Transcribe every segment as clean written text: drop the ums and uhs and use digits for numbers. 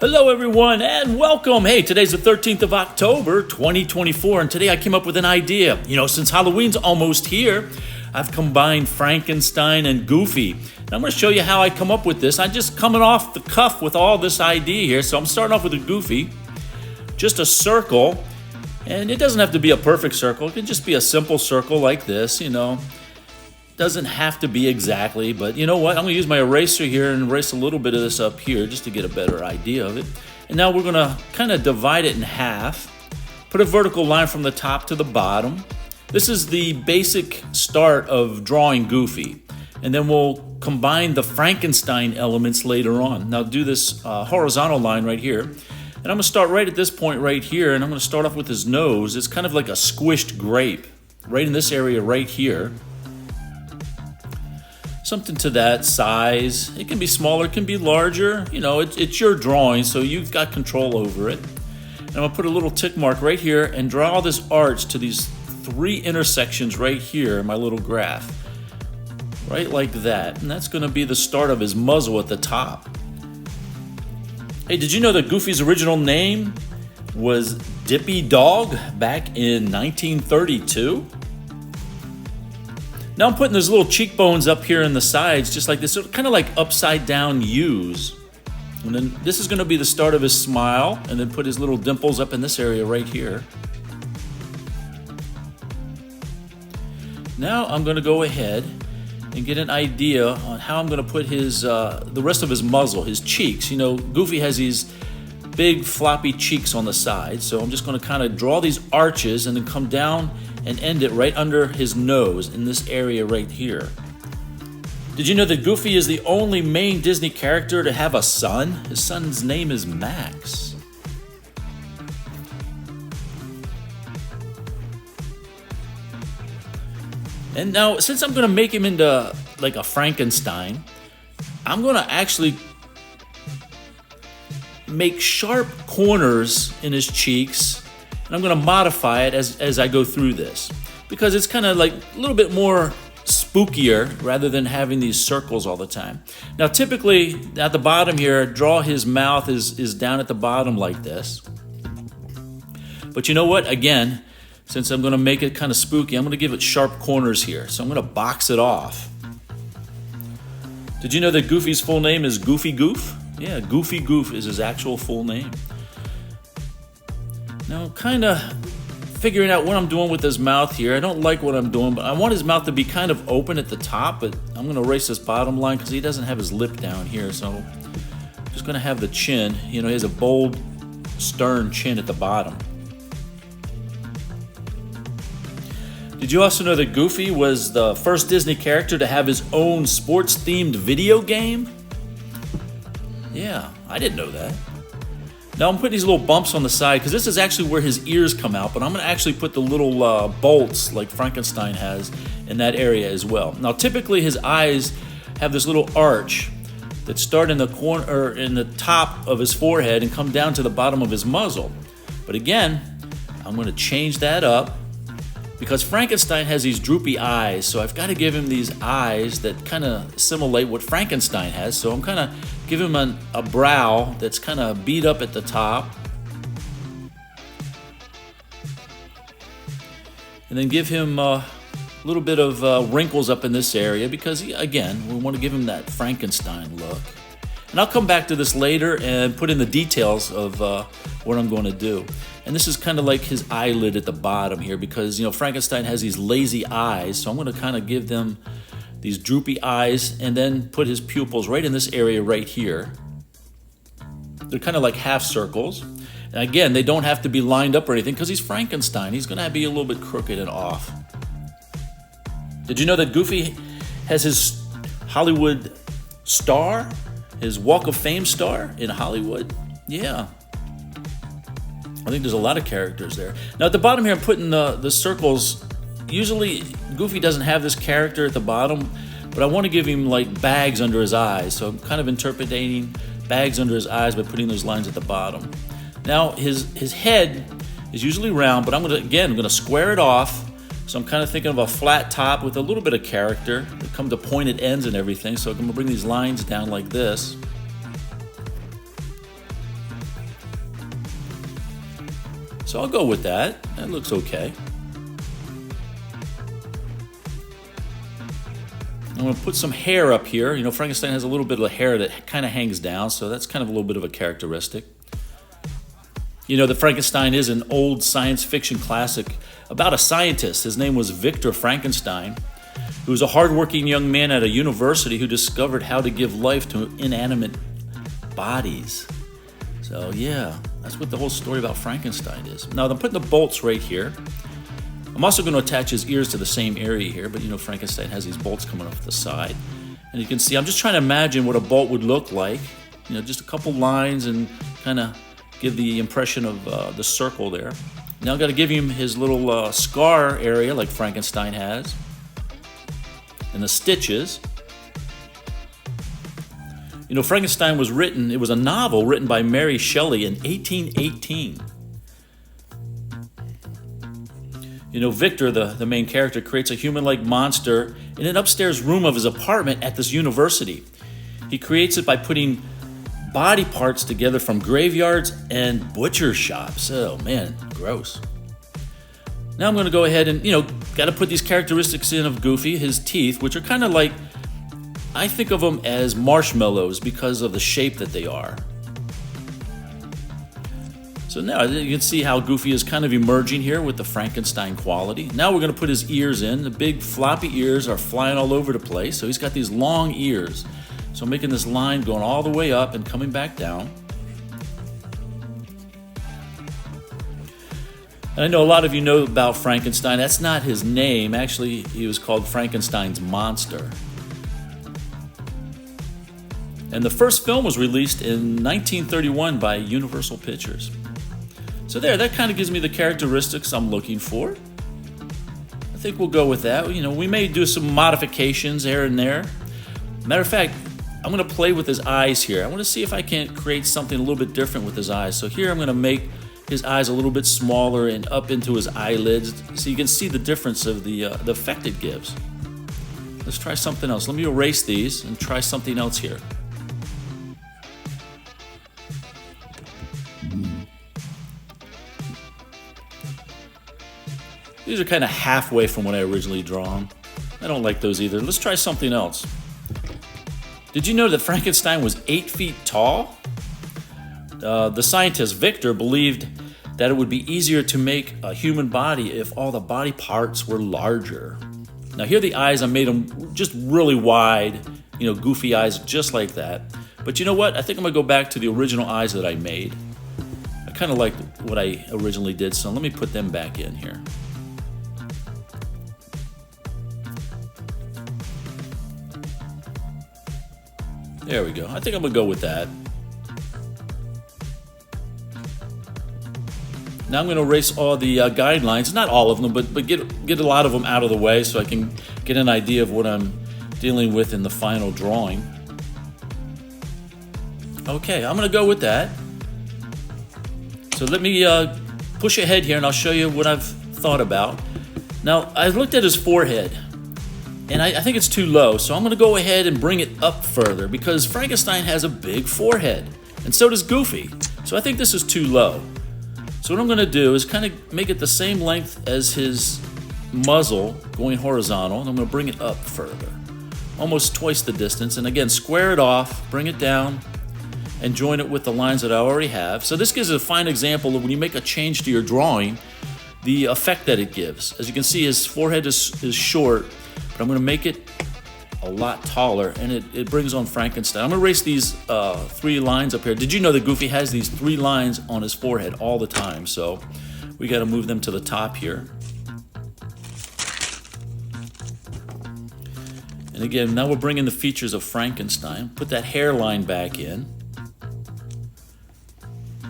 Hello everyone and welcome. Hey, today's the 13th of October, 2024, and today I came up with an idea. Since Halloween's almost here, I've combined Frankenstein and Goofy. And I'm going to show you how I come up with this. I'm just coming off the cuff with all this idea here. So I'm starting off with a Goofy, just a circle, and it doesn't have to be a perfect circle. It can just be a simple circle like this, Doesn't have to be exactly, but you know what? I'm going to use my eraser here and erase a little bit of this up here just to get a better idea of it. And now we're going to kind of divide it in half. Put a vertical line from the top to the bottom. This is the basic start of drawing Goofy. And then we'll combine the Frankenstein elements later on. Now do this horizontal line right here. And I'm going to start right at this point right here, and I'm going to start off with his nose. It's kind of like a squished grape right in this area right here. Something to that size. It can be smaller, it can be larger. It's your drawing, so you've got control over it. And I'm gonna put a little tick mark right here and draw this arch to these three intersections right here in my little graph. Right like that. And that's gonna be the start of his muzzle at the top. Hey, did you know that Goofy's original name was Dippy Dog back in 1932? Now I'm putting those little cheekbones up here in the sides, just like this, kind of like upside down U's. And then this is going to be the start of his smile, and then put his little dimples up in this area right here. Now I'm going to go ahead and get an idea on how I'm going to put his the rest of his muzzle, his cheeks. Goofy has these big floppy cheeks on the side, so I'm just going to kind of draw these arches and then come down and end it right under his nose in this area right here. Did you know that Goofy is the only main Disney character to have a son? His son's name is Max. And now, since I'm going to make him into like a Frankenstein, I'm going to actually make sharp corners in his cheeks. And I'm going to modify it as I go through this, because it's kind of like a little bit more spookier rather than having these circles all the time. Now, typically at the bottom here, draw his mouth is down at the bottom like this. But you know what? Again, since I'm going to make it kind of spooky, I'm going to give it sharp corners here. So I'm going to box it off. Did you know that Goofy's full name is Goofy Goof? Yeah, Goofy Goof is his actual full name. Now, kind of figuring out what I'm doing with his mouth here. I don't like what I'm doing, but I want his mouth to be kind of open at the top, but I'm going to erase this bottom line because he doesn't have his lip down here, so I'm just going to have the chin. He has a bold, stern chin at the bottom. Did you also know that Goofy was the first Disney character to have his own sports-themed video game? Yeah, I didn't know that. Now I'm putting these little bumps on the side because this is actually where his ears come out, but I'm going to actually put the little bolts like Frankenstein has in that area as well. Now typically his eyes have this little arch that start in the corner or in the top of his forehead and come down to the bottom of his muzzle. But again, I'm going to change that up because Frankenstein has these droopy eyes, so I've got to give him these eyes that kind of simulate what Frankenstein has. So I'm kind of give him a brow that's kind of beat up at the top. And then give him a little bit of wrinkles up in this area because, again, we want to give him that Frankenstein look. And I'll come back to this later and put in the details of what I'm going to do. And this is kind of like his eyelid at the bottom here because, Frankenstein has these lazy eyes. So I'm going to kind of give them these droopy eyes and then put his pupils right in this area right here. They're kind of like half circles. And again, they don't have to be lined up or anything because he's Frankenstein. He's going to be a little bit crooked and off. Did you know that Goofy has his Hollywood star? His Walk of Fame star in Hollywood? Yeah. I think there's a lot of characters there. Now at the bottom here, I'm putting the circles. Usually Goofy doesn't have this character at the bottom, but I want to give him like bags under his eyes. So I'm kind of interpreting bags under his eyes by putting those lines at the bottom. Now his head is usually round, but I'm going to square it off. So I'm kind of thinking of a flat top with a little bit of character that come to pointed ends and everything. So I'm going to bring these lines down like this. So I'll go with that. That looks okay. I'm going to put some hair up here. You know, Frankenstein has a little bit of hair that kind of hangs down, so that's kind of a little bit of a characteristic. You know, the Frankenstein is an old science fiction classic about a scientist. His name was Victor Frankenstein, who was a hardworking young man at a university who discovered how to give life to inanimate bodies. So yeah, that's what the whole story about Frankenstein is. Now I'm putting the bolts right here. I'm also going to attach his ears to the same area here, but you know, Frankenstein has these bolts coming off the side. And you can see, I'm just trying to imagine what a bolt would look like. You know, just a couple lines and kind of give the impression of the circle there. Now I've got to give him his little scar area like Frankenstein has. And the stitches. You know, Frankenstein was written, it was a novel written by Mary Shelley in 1818. You know, Victor, the main character, creates a human-like monster in an upstairs room of his apartment at this university. He creates it by putting body parts together from graveyards and butcher shops. Oh man, gross. Now I'm going to go ahead and, you know, got to put these characteristics in of Goofy, his teeth, which are kind of like, I think of them as marshmallows because of the shape that they are. So now you can see how Goofy is kind of emerging here with the Frankenstein quality. Now we're going to put his ears in. The big floppy ears are flying all over the place. So he's got these long ears. So I'm making this line going all the way up and coming back down. And I know a lot of you know about Frankenstein. That's not his name. Actually, he was called Frankenstein's monster. And the first film was released in 1931 by Universal Pictures. So there, that kind of gives me the characteristics I'm looking for. I think we'll go with that. You know, we may do some modifications here and there. Matter of fact, I'm going to play with his eyes here. I want to see if I can't create something a little bit different with his eyes. So here I'm going to make his eyes a little bit smaller and up into his eyelids so you can see the difference of the effect it gives. Let's try something else. Let me erase these and try something else here. These are kind of halfway from what I originally drawn. I don't like those either. Let's try something else. Did you know that Frankenstein was 8 feet tall? The scientist Victor believed that it would be easier to make a human body if all the body parts were larger. Now here the eyes, I made them just really wide, you know, goofy eyes just like that. But you know what? I think I'm gonna go back to the original eyes that I made. I kind of like what I originally did, so let me put them back in here. There we go. I think I'm gonna go with that. Now I'm gonna erase all the guidelines, not all of them, but get a lot of them out of the way so I can get an idea of what I'm dealing with in the final drawing. Okay, I'm gonna go with that. So let me push ahead here and I'll show you what I've thought about. Now, I looked at his forehead. And I think it's too low, so I'm going to go ahead and bring it up further because Frankenstein has a big forehead, and so does Goofy. So I think this is too low. So what I'm going to do is kind of make it the same length as his muzzle going horizontal, and I'm going to bring it up further, almost twice the distance. And again, square it off, bring it down, and join it with the lines that I already have. So this gives a fine example of when you make a change to your drawing, the effect that it gives. As you can see, his forehead is short, but I'm going to make it a lot taller, and it brings on Frankenstein. I'm going to erase these 3 lines up here. Did you know that Goofy has these 3 lines on his forehead all the time? So we got to move them to the top here. And again, now we're bringing the features of Frankenstein. Put that hairline back in.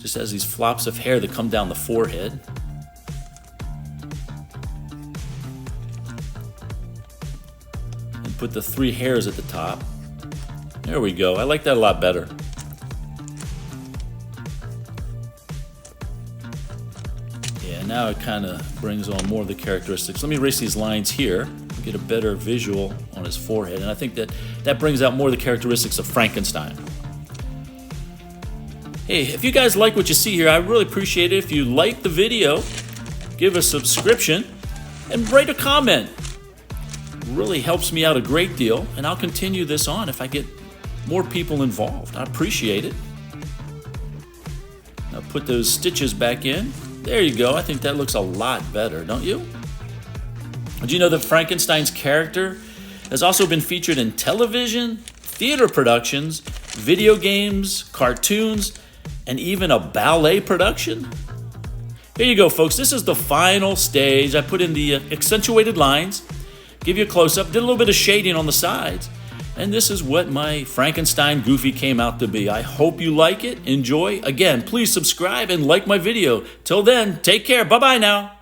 Just has these flops of hair that come down the forehead. Put the 3 hairs at the top. There we go. I like that a lot better. Yeah, now it kind of brings on more of the characteristics. Let me erase these lines here. Get a better visual on his forehead, and I think that brings out more of the characteristics of Frankenstein. Hey, if you guys like what you see here, I really appreciate it if you like the video, give a subscription, and write a comment. It really helps me out a great deal, and I'll continue this on if I get more people involved. I appreciate it. Now put those stitches back in. There you go. I think that looks a lot better, don't you? Did you know that Frankenstein's character has also been featured in television, theater productions, video games, cartoons, and even a ballet production? Here you go, folks. This is the final stage. I put in the accentuated lines, give you a close-up, did a little bit of shading on the sides, and this is what my Frankenstein Goofy came out to be. I hope you like it, enjoy. Again, please subscribe and like my video. Till then, take care. Bye-bye now.